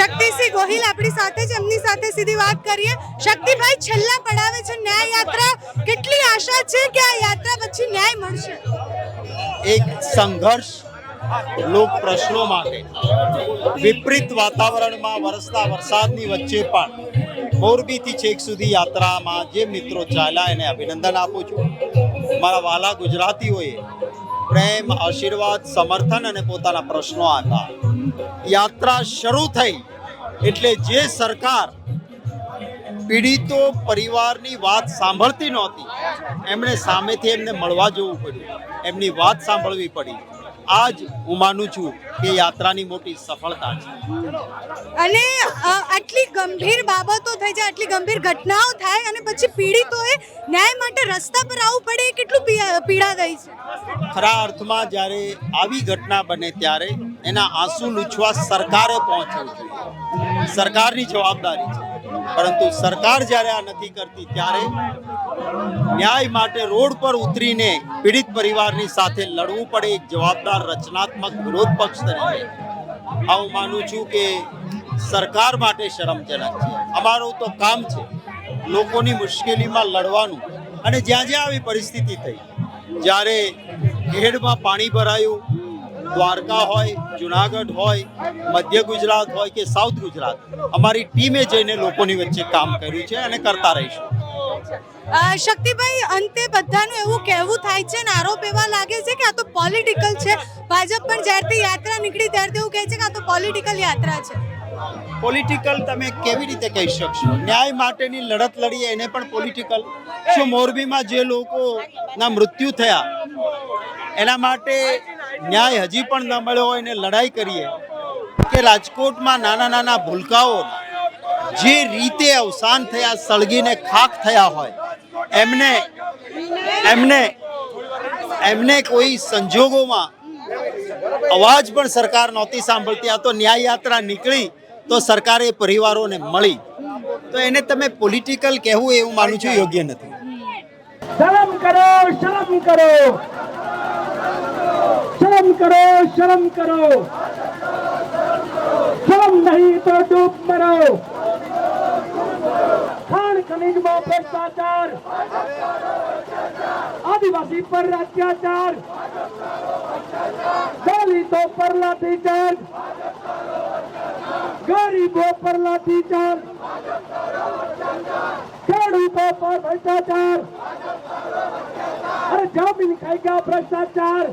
શક્તિસિંહ ગોહિલ આપણી સાથે છે, એમની સાથે સીધી વાત કરીએ. શક્તિભાઈ, છેલ્લા પડાવે છે ન્યાય યાત્રા, કેટલી આશા છે કે આ યાત્રા પછી ન્યાય મળશે? એક સંઘર્ષ લોક પ્રશ્નો માટે વિપરીત વાતાવરણમાં વરસતા વરસાદની વચ્ચે પણ મોરબીથી છેક સુધી યાત્રામાં જે મિત્રો ચાલ્યા એને અભિનંદન આપું છું. મારા વાલા ગુજરાતીઓએ પ્રેમ, આશીર્વાદ, સમર્થન અને પોતાના પ્રશ્નો આપ્યા. યાત્રા શરૂ થઈ એટલે જે સરકાર પીડિતો પરિવારની વાત સાંભળતી નહોતી, એમણે સામેથી એમને મળવા જવું પડ્યું, એમની વાત સાંભળવી પડી. આજ હું માનું છું કે યાત્રાની મોટી સફળતા છે. અને આટલી ગંભીર બાબતો થઈ જાય, આટલી ગંભીર ઘટનાઓ થાય અને પછી પીડિતોએ ન્યાય માટે રસ્તા પર આવવું પડે, એ કેટલું પીડાદાયી છે. ખરા અર્થમાં જ્યારે આવી ઘટના બને ત્યારે એના આંસુ લૂછવા સરકારે પહોંચવું જોઈએ, સરકારની જવાબદારી છે. પરંતુ સરકાર જ્યારે આ નથી કરતી ત્યારે ન્યાય માટે રોડ પર ઉતરીને પીડિત પરિવારની સાથે લડવું પડે એક જવાબદાર રચનાત્મક વિરોધ પક્ષ તરીકે હું માનું છું કે સરકાર માટે શરમજનક છે. અમારું તો કામ છે લોકોની મુશ્કેલીમાં લડવાનું. અને જ્યાં જ્યાં આવી પરિસ્થિતિ થઈ, જ્યારે ખેડમાં પાણી ભરાયું, દ્વારકા હોય, જુનાગઢ હોય, મધ્ય ગુજરાત હોય કે સાઉથ ગુજરાત, અમારી ટીમે જઈને લોકોની વચ્ચે કામ કર્યું છે અને કરતા રહીશું. શક્તિભાઈ, અંતે બધાનું એવું કહેવું થાય છે ને આરોપ એવા લાગે છે કે આ તો પોલિટિકલ છે. ભાજપ પણ જ્યારથી યાત્રા નીકળી ત્યારથી એવું કહે છે કે આ તો પોલિટિકલ યાત્રા છે. પોલિટિકલ તમે કેવી રીતે કહી શકશો? ન્યાય માટેની લડત લડીએ એને પણ પોલિટિકલ? શું મોરબીમાં જે લોકોના મૃત્યુ થયા એના માટે ન્યાય હજી પણ ન મળ્યો હોય ને લડાઈ કરીએ? કે રાજકોટમાં નાના નાના ભૂલકાઓ જે રીતે અવસાન થયા, સળગીને ખાખ થયા હોય, એમને કોઈ સંજોગોમાં અવાજ પણ સરકાર નહોતી સાંભળતી. આ તો ન્યાય યાત્રા નીકળી તો સરકારે પરિવારોને મળી, તો એને તમે પોલિટિકલ કહેવું એવું માનું છું યોગ્ય નથી. શરમ કરો, શરમ કરો, શરમ કરો, શરમ કરો, શરમ નહીં તો ડૂબ મરો. ખાણ ખનીજમાં ભ્રષ્ટાચાર, આદિવાસી પર અત્યાચાર, દલિતો પર લાઠીચાર્જ, ગરીબો પર લાઠીચાર્જ, ખેડૂતો પર ભ્રષ્ટાચાર, અરે જમીન ખાઈ ગયા ભ્રષ્ટાચાર.